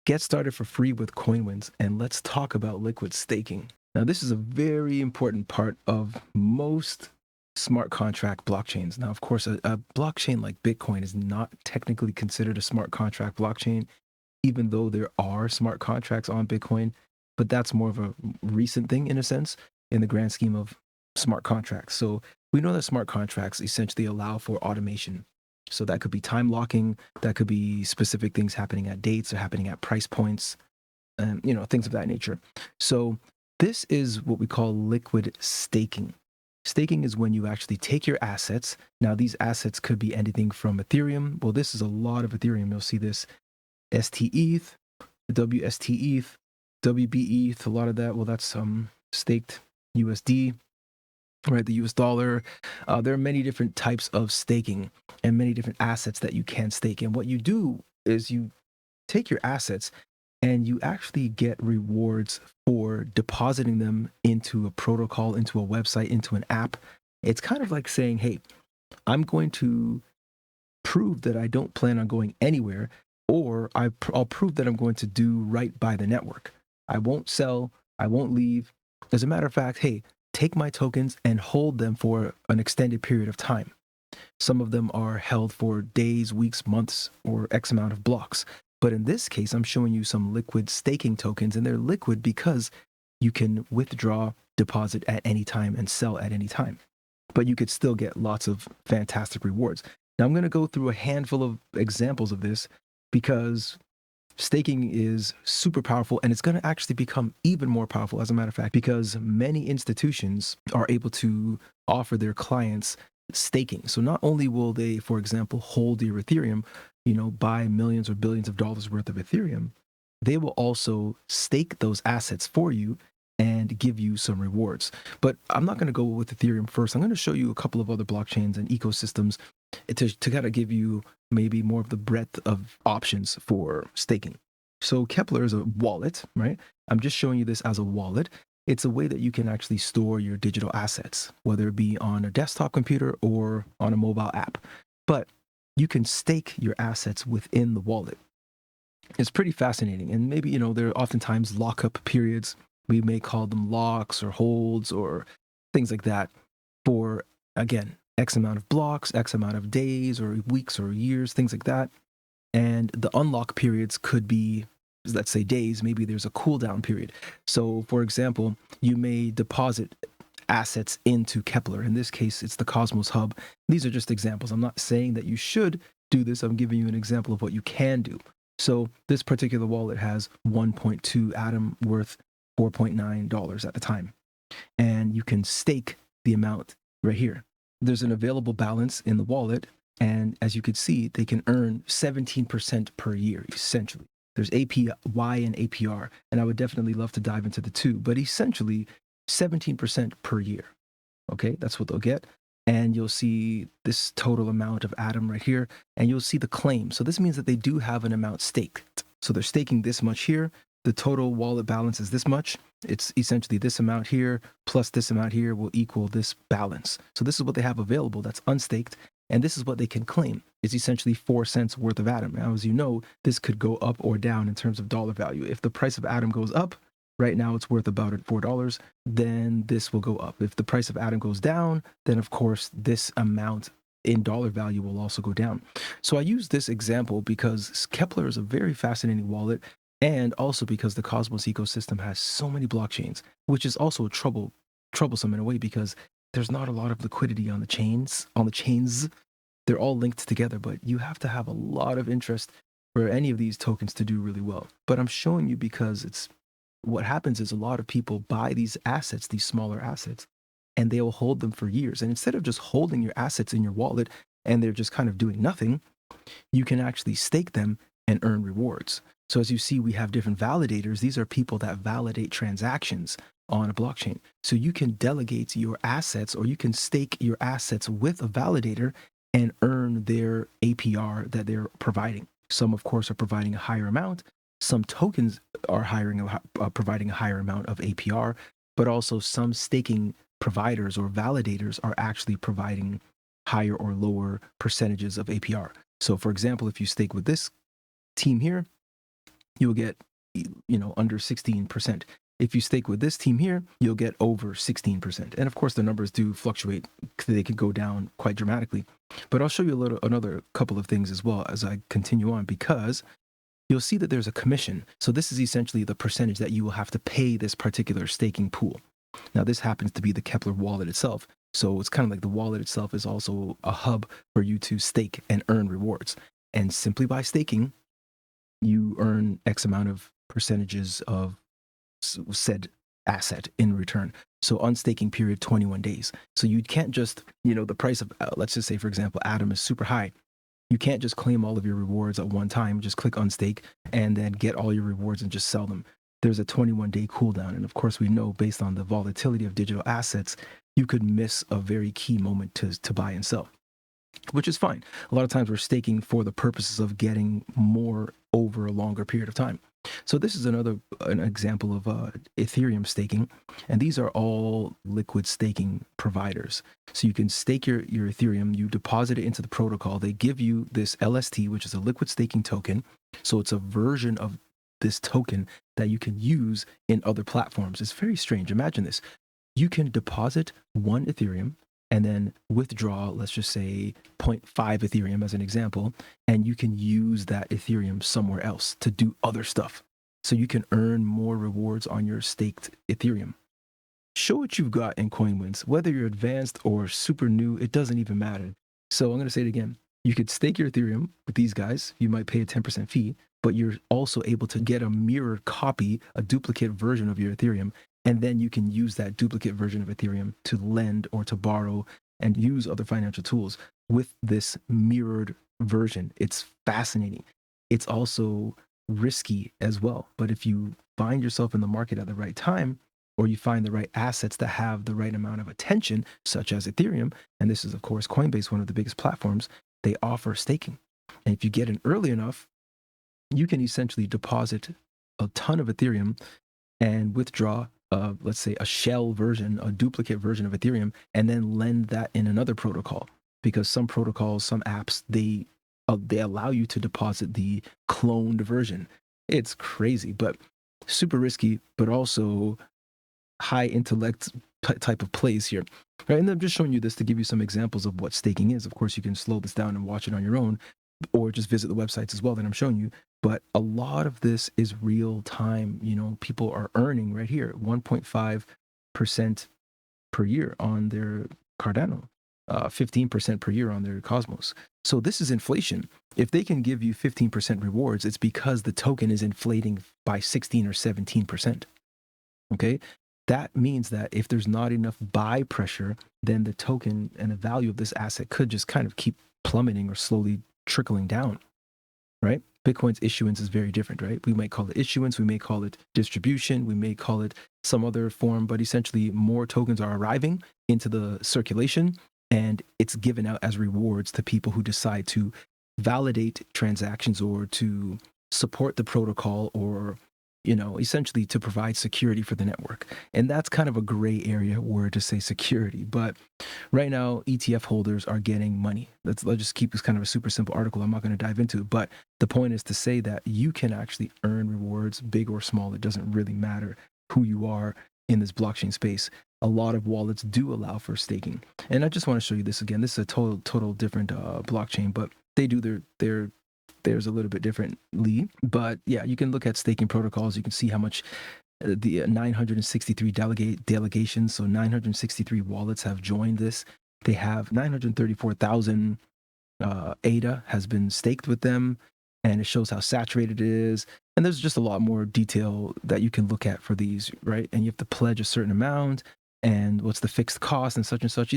Get started for free with CoinWinds, and let's talk about liquid staking. Now, this is a very important part of most smart contract blockchains. Now, of course, a blockchain like Bitcoin is not technically considered a smart contract blockchain, even though there are smart contracts on Bitcoin, but that's more of a recent thing in a sense in the grand scheme of smart contracts. So we know that smart contracts essentially allow for automation. So that could be time locking, that could be specific things happening at dates or happening at price points, and things of that nature. So this is what we call liquid staking. Staking is when you actually take your assets. Now, these assets could be anything from Ethereum. Well, this is a lot of Ethereum. You'll see this stETH, WSTETH, WBETH, a lot of that. Well, that's staked USD, right? The US dollar. There are many different types of staking and many different assets that you can stake. And what you do is you take your assets and you actually get rewards for depositing them into a protocol, into a website, into an app. It's kind of like saying, hey, I'm going to prove that I don't plan on going anywhere, or I'll prove that I'm going to do right by the network. I won't sell, I won't leave. As a matter of fact, hey, take my tokens and hold them for an extended period of time. Some of them are held for days, weeks, months, or X amount of blocks. But in this case, I'm showing you some liquid staking tokens, and they're liquid because you can withdraw, deposit at any time, and sell at any time. But you could still get lots of fantastic rewards. Now, I'm going to go through a handful of examples of this because staking is super powerful, and it's going to actually become even more powerful, as a matter of fact, because many institutions are able to offer their clients staking. So not only will they, for example, hold your Ethereum, buy millions or billions of dollars worth of Ethereum, they will also stake those assets for you and give you some rewards. But I'm not going to go with Ethereum first. I'm going to show you a couple of other blockchains and ecosystems to kind of give you maybe more of the breadth of options for staking. So Kepler is a wallet, right? I'm just showing you this as a wallet. It's a way that you can actually store your digital assets, whether it be on a desktop computer or on a mobile app. But you can stake your assets within the wallet. It's pretty fascinating. And maybe, there are oftentimes lockup periods. We may call them locks or holds or things like that for, again, X amount of blocks, X amount of days or weeks or years, things like that. And the unlock periods could be, let's say, days. Maybe there's a cooldown period. So, for example, you may deposit assets into Kepler. In this case, it's the Cosmos Hub. These are just examples. I'm not saying that you should do this. I'm giving you an example of what you can do. So this particular wallet has 1.2 Atom worth $4.9 at the time. And you can stake the amount right here. There's an available balance in the wallet. And as you can see, they can earn 17% per year, essentially. There's APY and APR, and I would definitely love to dive into the two, but essentially 17% per year. Okay, that's what they'll get. And you'll see this total amount of Atom right here, and you'll see the claim. So this means that they do have an amount staked. So they're staking this much here. The total wallet balance is this much. It's essentially this amount here plus this amount here will equal this balance. So this is what they have available that's unstaked, and this is what they can claim. It's essentially 4 cents worth of Atom. Now, as you know, this could go up or down in terms of dollar value. If the price of Atom goes up, right now it's worth about $4, then this will go up. If the price of Atom goes down, then of course this amount in dollar value will also go down. So I use this example because Kepler is a very fascinating wallet, and also because the Cosmos ecosystem has so many blockchains, which is also troublesome in a way because there's not a lot of liquidity on the chains. They're all linked together, but you have to have a lot of interest for any of these tokens to do really well. But I'm showing you because it's what happens is a lot of people buy these assets, these smaller assets, and they will hold them for years. And instead of just holding your assets in your wallet and they're just kind of doing nothing, you can actually stake them and earn rewards. So as you see, we have different validators. These are people that validate transactions on a blockchain. So you can delegate your assets, or you can stake your assets with a validator and earn their APR that they're providing. Some, of course, are providing a higher amount. Some tokens are providing a higher amount of APR, but also some staking providers or validators are actually providing higher or lower percentages of APR. So for example, if you stake with this team here, you'll get, under 16%. If you stake with this team here, you'll get over 16%. And of course, the numbers do fluctuate. They could go down quite dramatically. But I'll show you another couple of things as well as I continue on, because you'll see that there's a commission. So this is essentially the percentage that you will have to pay this particular staking pool. Now, this happens to be the Kepler wallet itself. So it's kind of like the wallet itself is also a hub for you to stake and earn rewards. And simply by staking, you earn X amount of percentages of said asset in return. So unstaking period, 21 days. So you can't just, the price of, let's just say, for example, Atom is super high. You can't just claim all of your rewards at one time, just click unstake and then get all your rewards and just sell them. There's a 21-day cooldown. And of course, we know based on the volatility of digital assets, you could miss a very key moment to buy and sell, which is fine. A lot of times we're staking for the purposes of getting more over a longer period of time. So this is an example of Ethereum staking, and these are all liquid staking providers. So you can stake your Ethereum, you deposit it into the protocol. They give you this LST, which is a liquid staking token. So it's a version of this token that you can use in other platforms. It's very strange. Imagine this. You can deposit 1 Ethereum and then withdraw, let's just say 0.5 Ethereum as an example, and you can use that Ethereum somewhere else to do other stuff. So you can earn more rewards on your staked Ethereum. Show what you've got in CoinWinds. Whether you're advanced or super new, it doesn't even matter. So I'm going to say it again. You could stake your Ethereum with these guys. You might pay a 10% fee, but you're also able to get a mirrored copy, a duplicate version of your Ethereum. And then you can use that duplicate version of Ethereum to lend or to borrow and use other financial tools with this mirrored version. It's fascinating. It's also risky as well. But if you find yourself in the market at the right time, or you find the right assets that have the right amount of attention, such as Ethereum, and this is, of course, Coinbase, one of the biggest platforms, they offer staking. And if you get in early enough, you can essentially deposit a ton of Ethereum and withdraw, let's say, a shell version, a duplicate version of Ethereum, and then lend that in another protocol. Because some protocols, some apps, they allow you to deposit the cloned version. It's crazy, but super risky, but also high intellect type of plays here, right? And I'm just showing you this to give you some examples of what staking is. Of course, you can slow this down and watch it on your own, or just visit the websites as well that I'm showing you. But a lot of this is real time. People are earning right here 1.5% per year on their Cardano, 15% per year on their Cosmos. So this is inflation. If they can give you 15% rewards, it's because the token is inflating by 16 or 17%. Okay. That means that if there's not enough buy pressure, then the token and the value of this asset could just kind of keep plummeting or slowly trickling down, right? Bitcoin's issuance is very different, right? We might call it issuance, we may call it distribution, we may call it some other form, but essentially more tokens are arriving into the circulation and it's given out as rewards to people who decide to validate transactions or to support the protocol or essentially to provide security for the network. And that's kind of a gray area word to say security. But right now, ETF holders are getting money. Let's just keep this kind of a super simple article. I'm not going to dive into it. But the point is to say that you can actually earn rewards, big or small. It doesn't really matter who you are in this blockchain space. A lot of wallets do allow for staking. And I just want to show you this again. This is a total different blockchain, but they do there's a little bit differently. But yeah, you can look at staking protocols. You can see how much the 963 delegations, so 963 wallets have joined this. They have 934,000 ADA has been staked with them, and it shows how saturated it is. And there's just a lot more detail that you can look at for these, right? And you have to pledge a certain amount, and what's the fixed cost and such.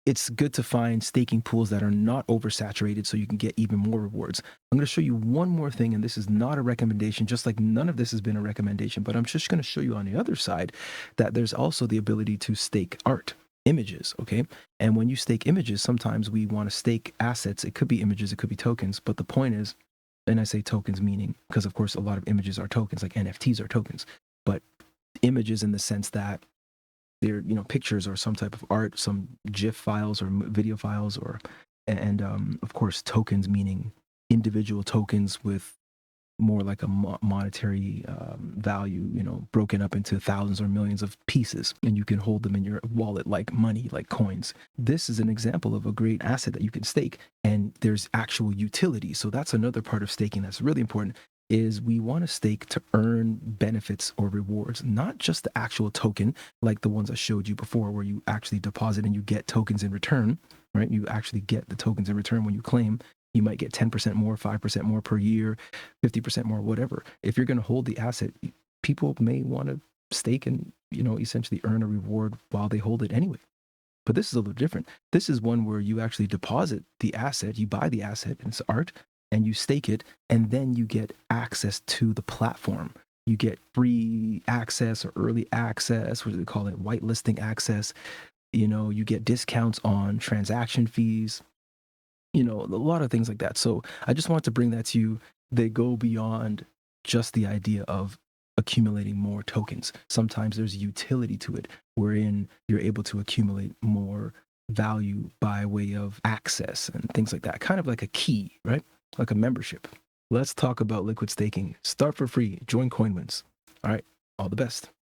It's good to find staking pools that are not oversaturated so you can get even more rewards. I'm going to show you one more thing, and this is not a recommendation, just like none of this has been a recommendation, but I'm just going to show you on the other side that there's also the ability to stake art, images, okay? And when you stake images, sometimes we want to stake assets. It could be images, it could be tokens, but the point is, and I say tokens meaning, because of course a lot of images are tokens, like NFTs are tokens, but images in the sense that they're pictures or some type of art, some GIF files or video files, and of course tokens meaning individual tokens with more like a monetary value, broken up into thousands or millions of pieces, and you can hold them in your wallet like money, like coins. This is an example of a great asset that you can stake, and there's actual utility. So that's another part of staking that's really important, is we want to stake to earn benefits or rewards, not just the actual token, like the ones I showed you before, where you actually deposit and you get tokens in return, right? You actually get the tokens in return when you claim. You might get 10% more, 5% more per year, 50% more, whatever. If you're going to hold the asset, people may want to stake and, essentially earn a reward while they hold it anyway. But this is a little different. This is one where you actually deposit the asset, you buy the asset, and it's art, and you stake it, and then you get access to the platform. You get free access or early access, what do they call it? Whitelisting access. You get discounts on transaction fees, a lot of things like that. So I just wanted to bring that to you. They go beyond just the idea of accumulating more tokens. Sometimes there's utility to it, wherein you're able to accumulate more value by way of access and things like that. Kind of like a key, right? Like a membership. Let's talk about liquid staking. Start for free. Join CoinWins. All right. All the best.